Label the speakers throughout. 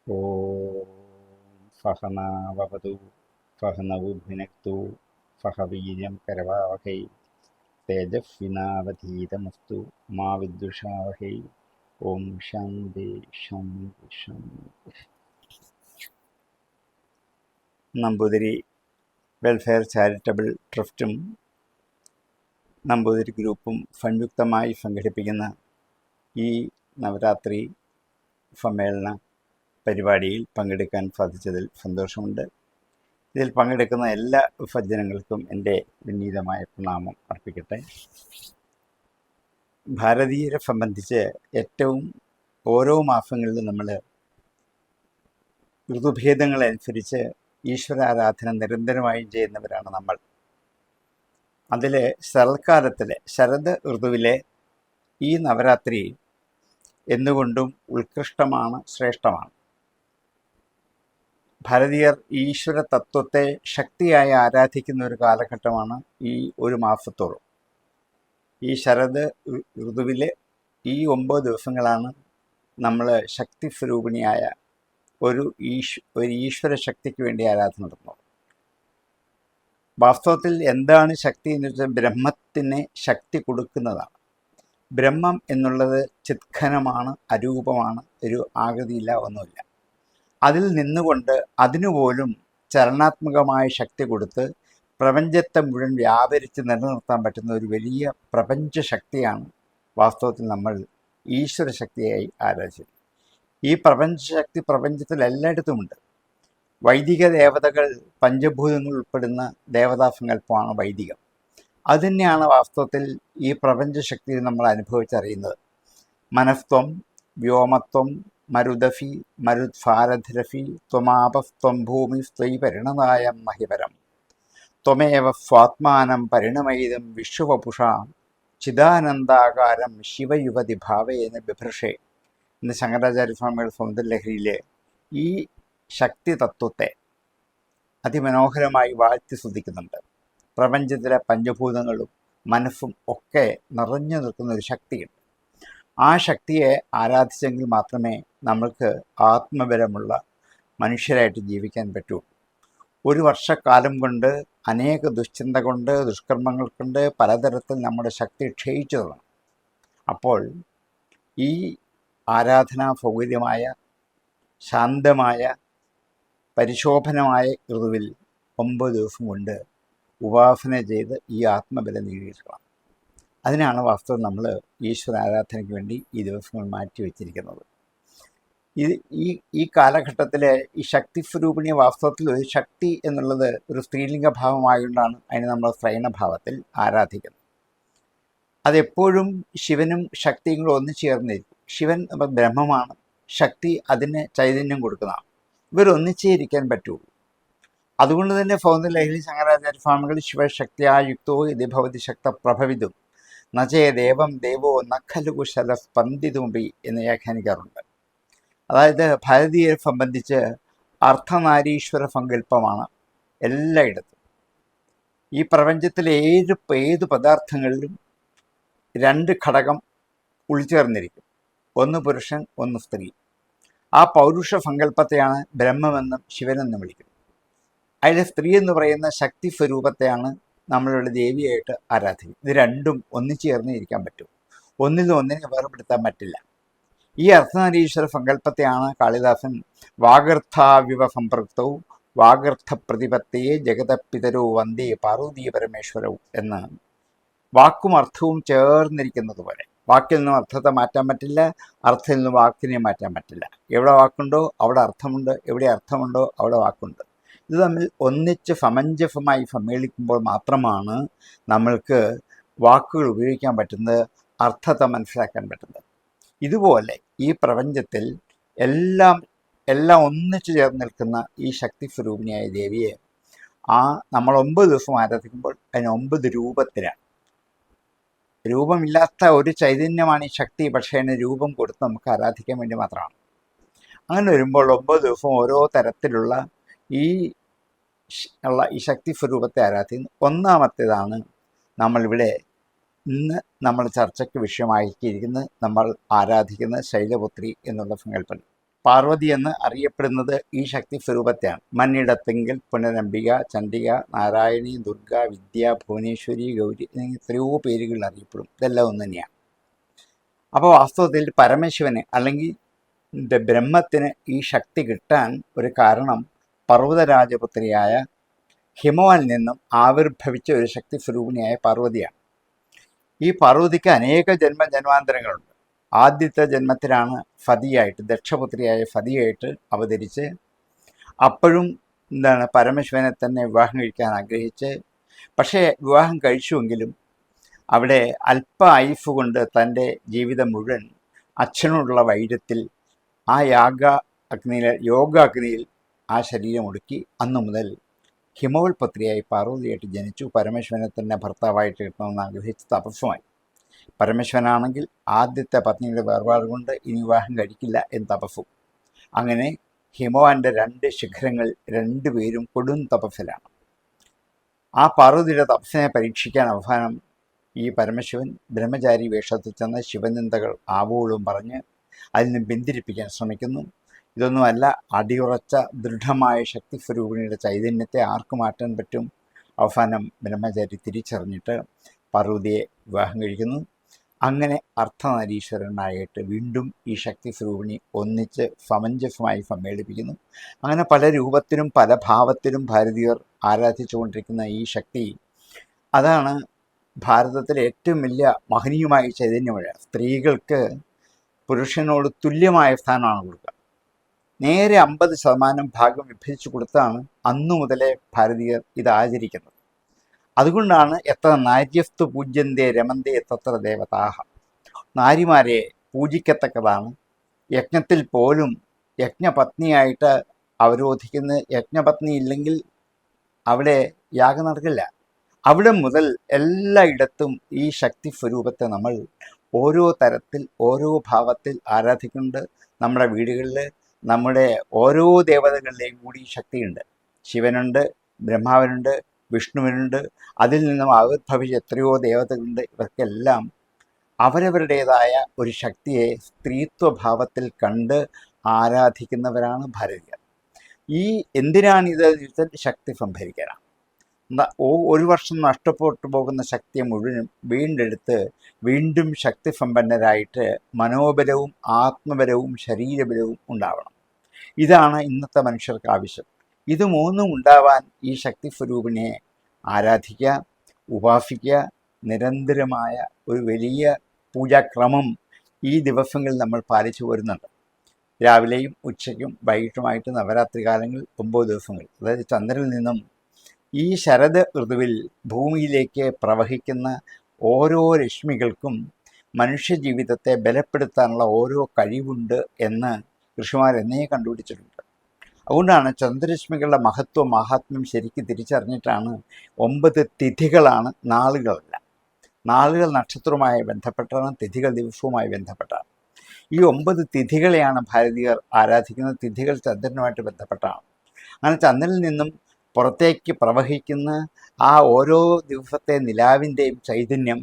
Speaker 1: ഓം സഹനാവവതു സഹനൗ ഭുനക്തു സഹ വീര്യം കരവാവഹൈ തേജസ്വിനാവധീതമസ്തു മാ വിദ്വിഷാവഹൈ. ഓം ശാന്തി ശാന്തി ശാന്തി. നമ്പൂതിരി വെൽഫെയർ ചാരിറ്റബിൾ ട്രസ്റ്റും നമ്പൂതിരി ഗ്രൂപ്പും സംയുക്തമായി സംഘടിപ്പിക്കുന്ന ഈ നവരാത്രി സമ്മേളന പരിപാടിയിൽ പങ്കെടുക്കാൻ സാധിച്ചതിൽ സന്തോഷമുണ്ട്. ഇതിൽ പങ്കെടുക്കുന്ന എല്ലാ സജ്ജനങ്ങൾക്കും എൻ്റെ വിനീതമായ പ്രണാമം അർപ്പിക്കട്ടെ. ഭാരതീയരെ സംബന്ധിച്ച് ഏറ്റവും ഓരോ മാസങ്ങളിലും നമ്മൾ ഋതുഭേദങ്ങളനുസരിച്ച് ഈശ്വരാരാധന നിരന്തരമായും ചെയ്യുന്നവരാണ് നമ്മൾ. അതിൽ ശരത്കാലത്തിലെ ശരത് ഋതുവിലെ ഈ നവരാത്രി എന്തുകൊണ്ടും ഉത്കൃഷ്ടമാണ്, ശ്രേഷ്ഠമാണ്. ഭാരതീയർ ഈശ്വര തത്വത്തെ ശക്തിയായി ആരാധിക്കുന്ന ഒരു കാലഘട്ടമാണ് ഈ ഒരു മാസത്തോളം. ഈ ശരത് ഋതുവിലെ ഈ 9 ദിവസങ്ങളാണ് നമ്മൾ ശക്തി സ്വരൂപിണിയായ ഒരു ഈശ്വര ശക്തിക്ക് വേണ്ടി ആരാധന നടത്തുന്നത്. വാസ്തവത്തിൽ എന്താണ് ശക്തി എന്ന് വെച്ചാൽ ബ്രഹ്മത്തിന് ശക്തി കൊടുക്കുന്നതാണ്. ബ്രഹ്മം എന്നുള്ളത് ചിത്ഘനമാണ്, അരൂപമാണ്, ഒരു ആകൃതിയില്ല, ഒന്നുമില്ല. അതിൽ നിന്നുകൊണ്ട് അതിനുപോലും ചലനാത്മകമായ ശക്തി കൊടുത്ത് പ്രപഞ്ചത്തെ മുഴുവൻ വ്യാപരിച്ച് നിലനിർത്താൻ പറ്റുന്ന ഒരു വലിയ പ്രപഞ്ചശക്തിയാണ് വാസ്തവത്തിൽ നമ്മൾ ഈശ്വര ശക്തിയായി ആരാധിച്ചത്. ഈ പ്രപഞ്ചശക്തി പ്രപഞ്ചത്തിൽ എല്ലായിടത്തുമുണ്ട്. വൈദിക ദേവതകൾ പഞ്ചഭൂതങ്ങൾ ഉൾപ്പെടുന്ന ദേവതാസങ്കല്പമാണ് വൈദികം. അതുതന്നെയാണ് വാസ്തവത്തിൽ ഈ പ്രപഞ്ചശക്തിയിൽ നമ്മൾ അനുഭവിച്ചറിയുന്നത്. മനസ്ത്വം, വ്യോമത്വം, മരുദഫി, മരുദ്ഭാരധിരഫി, ത്വമാപസ്ത്വം ഭൂമി സ്ത്രീ പരിണതായം മഹിപരം, ത്വമേവ സ്വാത്മാനം പരിണമയിതം വിശ്വവപുഷാം ചിദാനന്ദാകാരം ശിവയുവതി ഭാവേന ബിഭൃഷേ എന്ന് ശങ്കരാചാര്യസ്വാമിയുടെ സൗന്ദര്യലഹരിയിലെ ഈ ശക്തി തത്വത്തെ അതിമനോഹരമായി വാഴ്ത്തി സ്തുതിക്കുന്നുണ്ട്. പ്രപഞ്ചത്തിലെ പഞ്ചഭൂതങ്ങളും മനസ്സും ഒക്കെ നിറഞ്ഞു നിൽക്കുന്ന ഒരു ശക്തിയുണ്ട്. ആ ശക്തിയെ ആരാധിച്ചെങ്കിൽ മാത്രമേ നമ്മൾക്ക് ആത്മബലമുള്ള മനുഷ്യരായിട്ട് ജീവിക്കാൻ പറ്റൂ. ഒരു വർഷക്കാലം കൊണ്ട് അനേക ദുശ്ചിന്ത കൊണ്ട്, ദുഷ്കർമ്മങ്ങൾ കൊണ്ട് പലതരത്തിൽ നമ്മുടെ ശക്തി ക്ഷയിച്ചു തുടങ്ങും. അപ്പോൾ ഈ ആരാധനാ സൗകര്യമായ ശാന്തമായ പരിശോഭനമായ ഋതുവിൽ 9 ദിവസം കൊണ്ട് ഉപാസന ചെയ്ത് ഈ ആത്മബലം നേടിയെടുക്കണം. അതിനാണ് വാസ്തവം നമ്മൾ ഈശ്വര ആരാധനയ്ക്ക് വേണ്ടി ഈ ദിവസങ്ങൾ മാറ്റി വച്ചിരിക്കുന്നത്. ഈ കാലഘട്ടത്തിലെ ഈ ശക്തി സ്വരൂപിണിയെ വാസ്തവത്തിൽ ഒരു ശക്തി എന്നുള്ളത് ഒരു സ്ത്രീലിംഗ ഭാവമായതുകൊണ്ടാണ് അതിനെ നമ്മൾ സ്ത്രൈണഭാവത്തിൽ ആരാധിക്കുന്നത്. അതെപ്പോഴും ശിവനും ശക്തിയും കൂടെ ഒന്നു ചേർന്നിരിക്കും. ശിവൻ ബ്രഹ്മമാണ്, ശക്തി അതിന് ചൈതന്യം കൊടുക്കുന്നതാണ്. ഇവരൊന്നിച്ചേ ഇരിക്കാൻ പറ്റുള്ളൂ. അതുകൊണ്ട് തന്നെ സൗന്ദര്യലഹരി ശങ്കരാചാര്യ സ്വാമികൾ ശിവശക്തിയായുക്തോ യതി ഭവതി ശക്ത പ്രഭവിതും നചേ ദേവം ദേവോ നഖലു കുശല സ്പന്ദിതുമ്പി എന്ന് വ്യാഖ്യാനിക്കാറുണ്ട്. അതായത് ഭാരതീയരെ സംബന്ധിച്ച് അർദ്ധനാരീശ്വര സങ്കല്പമാണ് എല്ലായിടത്തും. ഈ പ്രപഞ്ചത്തിലെ ഏത് പദാർത്ഥങ്ങളിലും 2 ഘടകം ഉൾച്ചേർന്നിരിക്കും. ഒന്ന് പുരുഷൻ, ഒന്ന് സ്ത്രീ. ആ പൗരുഷ സങ്കല്പത്തെയാണ് ബ്രഹ്മമെന്നും ശിവനെന്നും വിളിക്കുന്നത്. അതിലെ സ്ത്രീ എന്ന് പറയുന്ന ശക്തി സ്വരൂപത്തെയാണ് നമ്മളുടെ ദേവിയായിട്ട് ആരാധിക്കുന്നത്. ഇത് രണ്ടും ഒന്നിച്ചു ചേർന്ന് ഇരിക്കാൻ പറ്റും. ഒന്നിനെ വേർപെടുത്താൻ പറ്റില്ല. ഈ അർദ്ധനാരീശ്വര സങ്കല്പത്തെയാണ് കാളിദാസൻ വാഗർത്ഥാവിവ സംപൃക്തവും വാഗർത്ഥ പ്രതിപത്തിയെ ജഗതപിതരോ വന്ദേ പാർവതീ പരമേശ്വരവും എന്ന് വാക്കും അർത്ഥവും ചേർന്നിരിക്കുന്നത് പോലെ. വാക്കിൽ നിന്നും അർത്ഥത്തെ മാറ്റാൻ പറ്റില്ല, അർത്ഥത്തിൽ നിന്നും വാക്കിനെ മാറ്റാൻ പറ്റില്ല. എവിടെ വാക്കുണ്ടോ അവിടെ അർത്ഥമുണ്ട്, എവിടെ അർത്ഥമുണ്ടോ അവിടെ വാക്കുണ്ട്. ഇത് തമ്മിൽ ഒന്നിച്ച് സമഞ്ജസമായി സമ്മേളിക്കുമ്പോൾ മാത്രമാണ് നമ്മൾക്ക് വാക്കുകൾ ഉപയോഗിക്കാൻ പറ്റുന്നത്, അർത്ഥത്തെ മനസ്സിലാക്കാൻ പറ്റുന്നത്. ഇതുപോലെ ഈ പ്രപഞ്ചത്തിൽ എല്ലാം ഒന്നിച്ചു ചേർന്ന് നിൽക്കുന്ന ഈ ശക്തി സ്വരൂപിണിയായ ദേവിയെ നമ്മൾ 9 ദിവസം ആരാധിക്കുമ്പോൾ അതിന് 9 രൂപത്തിലാണ്. രൂപമില്ലാത്ത ഒരു ചൈതന്യമാണ് ഈ ശക്തി, പക്ഷേ അതിന് രൂപം കൊടുത്ത് നമുക്ക് ആരാധിക്കാൻ വേണ്ടി മാത്രമാണ്. അങ്ങനെ വരുമ്പോൾ 9 ദിവസം ഓരോ തരത്തിലുള്ള ഈ ശക്തി സ്വരൂപത്തെ ആരാധിക്കുന്നു. ഒന്നാമത്തേതാണ് നമ്മളിവിടെ ഇന്ന് നമ്മൾ ചർച്ചയ്ക്ക് വിഷയമാക്കിയിരിക്കുന്നത്. നമ്മൾ ആരാധിക്കുന്ന ശൈലപുത്രി എന്നുള്ള സങ്കല്പം. പാർവതി എന്ന് അറിയപ്പെടുന്നത് ഈ ശക്തി സ്വരൂപത്തെയാണ്. മന്നിടത്തെങ്കിൽ പുനരംബിക, ചണ്ഡിക, നാരായണി, ദുർഗ, വിദ്യ, ഭുവനേശ്വരി, ഗൗരി എന്നിങ്ങനെ എത്രയോ പേരുകളിൽ അറിയപ്പെടും. ഇതെല്ലാം ഒന്ന് തന്നെയാണ്. അപ്പോൾ വാസ്തവത്തിൽ പരമശിവന് അല്ലെങ്കിൽ ബ്രഹ്മത്തിന് ഈ ശക്തി കിട്ടാൻ ഒരു കാരണം പർവ്വതരാജപുത്രിയായ ഹിമവാനിൽ നിന്നും ആവിർഭവിച്ച ഒരു ശക്തി സ്വരൂപിണിയായ പാർവതിയാണ്. ഈ പാർവതിക്ക് അനേക ജന്മാന്തരങ്ങളുണ്ട്. ആദ്യത്തെ ജന്മത്തിലാണ് ഫതിയായിട്ട്, ദക്ഷപുത്രിയായ ഫതിയായിട്ട് അവതരിച്ച് അപ്പോഴും പരമശിവനെ തന്നെ വിവാഹം കഴിക്കാൻ ആഗ്രഹിച്ച്, പക്ഷേ വിവാഹം കഴിച്ചുവെങ്കിലും അവിടെ അല്പ ആയുഫ് കൊണ്ട് തൻ്റെ ജീവിതം മുഴുവൻ അച്ഛനോടുള്ള വൈരത്തിൽ ആ യോഗാഗ്നിയിൽ ആ ശരീരം ഒടുക്കി. അന്നു മുതൽ ഹിമവൽ പുത്രിയായി പാർവതിയായിട്ട് ജനിച്ചു. പരമേശ്വരനെ തന്നെ ഭർത്താവായിട്ട് കിട്ടണമെന്ന് ആഗ്രഹിച്ച് തപസ്സുമായി. പരമേശ്വരനാണെങ്കിൽ ആദ്യത്തെ പത്നിയുടെ വേർപാട് കൊണ്ട് ഇനി വിവാഹം കഴിക്കില്ല എന്ന് തപസ്സും. അങ്ങനെ ഹിമവാന്റെ 2 ശിഖരങ്ങൾ രണ്ടുപേരും കൊടും തപസ്സിലാണ്. ആ പാർവതിയുടെ തപസ്സിനെ പരീക്ഷിക്കാൻ അവസാനം ഈ പരമശിവൻ ബ്രഹ്മചാരി വേഷത്തിൽ ചെന്ന് ശിവനിന്ദകൾ ആവോളും പറഞ്ഞ് അതിനെ പിന്തിരിപ്പിക്കാൻ ശ്രമിക്കുന്നു. ഇതൊന്നുമല്ല, അടിയുറച്ച ദൃഢമായ ശക്തി സ്വരൂപിണിയുടെ ചൈതന്യത്തെ ആർക്ക് മാറ്റാൻ പറ്റും? അവസാനം ബ്രഹ്മചാരി തിരിച്ചറിഞ്ഞിട്ട് പാർവതിയെ വിവാഹം കഴിക്കുന്നു. അങ്ങനെ അർദ്ധനാരീശ്വരനായിട്ട് വീണ്ടും ഈ ശക്തി സ്വരൂപിണി ഒന്നിച്ച് സമഞ്ജസമായി സമ്മേളിപ്പിക്കുന്നു. അങ്ങനെ പല രൂപത്തിലും പല ഭാവത്തിലും ഭാരതീയർ ആരാധിച്ചുകൊണ്ടിരിക്കുന്ന ഈ ശക്തി, അതാണ് ഭാരതത്തിലെ ഏറ്റവും വലിയ മഹനീയമായ ചൈതന്യമുള്ള. സ്ത്രീകൾക്ക് പുരുഷനോട് തുല്യമായ സ്ഥാനമാണ് കൊടുക്കുക. നേരെ 50% ഭാഗം വിഭജിച്ചു കൊടുത്താണ് അന്നു മുതലേ ഭാരതീയർ ഇത് ആചരിക്കുന്നത്. അതുകൊണ്ടാണ് എത്ര നാര്യസ്തു പൂജ്യന്തേ രമന്തേ തത്ര ദേവതാഹ, നാരിമാരെ പൂജിക്കത്തക്കതാണ്. യജ്ഞത്തിൽ പോലും യജ്ഞപത്നിയായിട്ട് അവരോധിക്കുന്ന, യജ്ഞപത്നി ഇല്ലെങ്കിൽ അവിടെ യാഗം നടക്കില്ല. അവിടെ മുതൽ എല്ലായിടത്തും ഈ ശക്തി സ്വരൂപത്തെ നമ്മൾ ഓരോ തരത്തിൽ ഓരോ ഭാവത്തിൽ ആരാധിക്കുന്നുണ്ട്. നമ്മുടെ വീടുകളിൽ നമ്മുടെ ഓരോ ദേവതകളിലെയും കൂടി ശക്തിയുണ്ട്. ശിവനുണ്ട്, ബ്രഹ്മാവിനുണ്ട്, വിഷ്ണുവിനുണ്ട്, അതിൽ നിന്നും ആവിർഭവിച്ച എത്രയോ ദേവതകളുണ്ട്. ഇവർക്കെല്ലാം അവരവരുടേതായ ഒരു ശക്തിയെ സ്ത്രീത്വഭാവത്തിൽ കണ്ട് ആരാധിക്കുന്നവരാണ് ഭാരതീയർ. ഈ എന്തിനാണിത് ചോദിച്ചാൽ ശക്തി സംഭരിക്കാനാണ്. ഒരു വർഷം നഷ്ടപ്പെട്ടു പോകുന്ന ശക്തിയെ മുഴുവനും വീണ്ടെടുത്ത് വീണ്ടും ശക്തി സമ്പന്നരായിട്ട് മനോബലവും ആത്മബലവും ശരീരബലവും ഉണ്ടാവണം. ഇതാണ് ഇന്നത്തെ മനുഷ്യർക്ക് ആവശ്യം. ഇത് മൂന്നും ഉണ്ടാവാൻ ഈ ശക്തി സ്വരൂപിണിയെ ആരാധിക്കുക, ഉപാസിക്കുക, നിരന്തരമായ ഒരു വലിയ പൂജാക്രമം ഈ ദിവസങ്ങളിൽ നമ്മൾ പാലിച്ചു വരുന്നുണ്ട്. രാവിലെയും ഉച്ചയ്ക്കും വൈകിട്ടുമായിട്ട് നവരാത്രി കാലങ്ങൾ 9 ദിവസങ്ങൾ, അതായത് ചന്ദ്രനിൽ നിന്നും ഈ ശരത് ഋതുവിൽ ഭൂമിയിലേക്ക് പ്രവഹിക്കുന്ന ഓരോ രശ്മികൾക്കും മനുഷ്യജീവിതത്തെ ബലപ്പെടുത്താനുള്ള ഓരോ കഴിവുണ്ട് എന്ന് ഋഷിമാർ എന്നേ കണ്ടുപിടിച്ചിട്ടുണ്ട്. അതുകൊണ്ടാണ് ചന്ദ്രരശ്മികളുടെ മഹത്വം മഹാത്മ്യം ശരിക്കും തിരിച്ചറിഞ്ഞിട്ടാണ് 9 തിഥികളാണ്, നാളുകളല്ല. നാളുകൾ നക്ഷത്രവുമായി ബന്ധപ്പെട്ടാണ്, തിഥികൾ ദിവസവുമായി ബന്ധപ്പെട്ടാണ്. ഈ 9 തിഥികളെയാണ് ഭാരതീയർ ആരാധിക്കുന്നത്. തിഥികൾ ചന്ദ്രനുമായിട്ട് ബന്ധപ്പെട്ടാണ്. അങ്ങനെ ചന്ദ്രനിൽ നിന്നും പുറത്തേക്ക് പ്രവഹിക്കുന്ന ആ ഓരോ ദിവസത്തെ നിലാവിൻ്റെയും ചൈതന്യം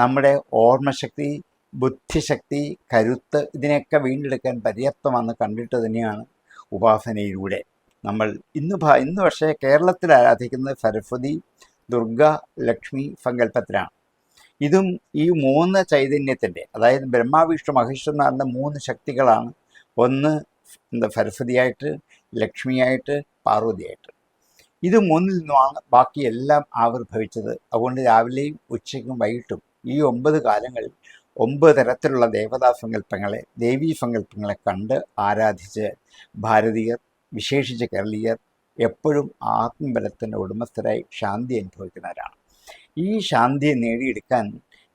Speaker 1: നമ്മുടെ ഓർമ്മശക്തി, ബുദ്ധിശക്തി, കരുത്ത് ഇതിനെയൊക്കെ വീണ്ടെടുക്കാൻ പര്യാപ്തമാണെന്ന് കണ്ടിട്ട് തന്നെയാണ് ഉപാസനയിലൂടെ നമ്മൾ ഇന്ന് പക്ഷേ കേരളത്തിൽ ആരാധിക്കുന്നത് സരസ്വതി, ദുർഗ, ലക്ഷ്മി സങ്കല്പത്തിലാണ്. ഇതും ഈ 3 ചൈതന്യത്തിൻ്റെ, അതായത് ബ്രഹ്മാവിഷ്ണു മഹേശ്വരന്മാരുടെ 3 ശക്തികളാണ്. ഒന്ന് സരസ്വതിയായിട്ട്, ലക്ഷ്മിയായിട്ട്, പാർവതിയായിട്ട്. ഇത് 3ൽ നിന്നുമാണ് ബാക്കി എല്ലാം ആവിർഭവിച്ചത്. അതുകൊണ്ട് രാവിലെയും ഉച്ചയ്ക്കും വൈകിട്ടും ഈ 9 കാലങ്ങളിൽ 9 തരത്തിലുള്ള ദേവതാ സങ്കല്പങ്ങളെ, ദേവീ സങ്കല്പങ്ങളെ കണ്ട് ആരാധിച്ച് ഭാരതീയർ, വിശേഷിച്ച് കേരളീയർ എപ്പോഴും ആത്മബലത്തിൻ്റെ ഉടമസ്ഥരായി ശാന്തി അനുഭവിക്കുന്നവരാണ്. ഈ ശാന്തിയെ നേടിയെടുക്കാൻ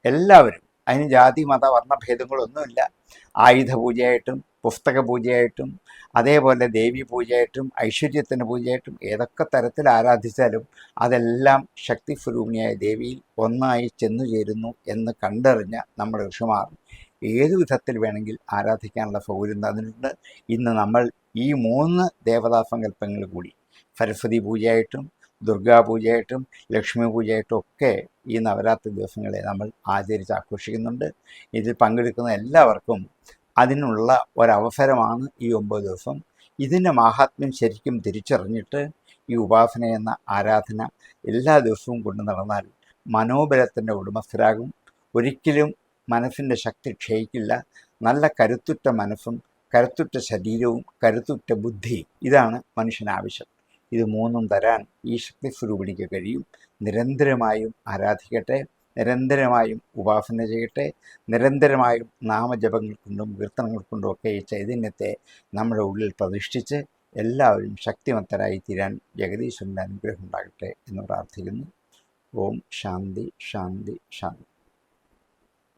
Speaker 1: എല്ലാവരും, അതിന് ജാതി മത വർണ്ണഭേദങ്ങളൊന്നുമില്ല, ആയുധ പൂജയായിട്ടും പുസ്തക പൂജയായിട്ടും അതേപോലെ ദേവി പൂജയായിട്ടും ഐശ്വര്യത്തിൻ്റെ പൂജയായിട്ടും ഏതൊക്കെ തരത്തിൽ ആരാധിച്ചാലും അതെല്ലാം ശക്തി സ്വരൂപിണിയായ ദേവിയിൽ ഒന്നായി ചെന്നു ചേരുന്നു എന്ന് കണ്ടറിഞ്ഞ നമ്മുടെ ഋഷിമാർ ഏതു വിധത്തിൽ വേണമെങ്കിൽ ആരാധിക്കാനുള്ള സൗകര്യം തന്നിട്ടുണ്ട്. ഇന്ന് നമ്മൾ ഈ 3 ദേവതാ സങ്കല്പങ്ങൾ കൂടി സരസ്വതി പൂജയായിട്ടും ദുർഗാപൂജയായിട്ടും ലക്ഷ്മി പൂജയായിട്ടും ഒക്കെ ഈ നവരാത്രി ദിവസങ്ങളെ നമ്മൾ ആചരിച്ച് ആഘോഷിക്കുന്നുണ്ട്. ഇതിൽ പങ്കെടുക്കുന്ന എല്ലാവർക്കും അതിനുള്ള ഒരവസരമാണ് ഈ 9 ദിവസം. ഇതിൻ്റെ മാഹാത്മ്യം ശരിക്കും തിരിച്ചറിഞ്ഞിട്ട് ഈ ഉപാസന എന്ന ആരാധന എല്ലാ ദിവസവും കൊണ്ടു നടന്നാൽ മനോബലത്തിൻ്റെ ഉടമസ്ഥരാകും. ഒരിക്കലും മനസ്സിൻ്റെ ശക്തി ക്ഷയിക്കില്ല. നല്ല കരുത്തുറ്റ മനസ്സും കരുത്തുറ്റ ശരീരവും കരുത്തുറ്റ ബുദ്ധിയും ഇതാണ് മനുഷ്യന് ആവശ്യം. ഇത് മൂന്നും തരാൻ ഈ ശക്തി സ്വരൂപിണിക്ക് കഴിയും. നിരന്തരമായും ആരാധിക്കട്ടെ, നിരന്തരമായും ഉപാസന ചെയ്യട്ടെ, നിരന്തരമായും നാമജപങ്ങൾ കൊണ്ടും കീർത്തനങ്ങൾ കൊണ്ടും ഒക്കെ ഈ ചൈതന്യത്തെ നമ്മുടെ ഉള്ളിൽ പ്രതിഷ്ഠിച്ച് എല്ലാവരും ശക്തിമത്തരായി തീരാൻ ജഗദീശ്വരൻ്റെ അനുഗ്രഹം ഉണ്ടാകട്ടെ എന്ന് പ്രാർത്ഥിക്കുന്നു. ഓം ശാന്തി ശാന്തി ശാന്തി.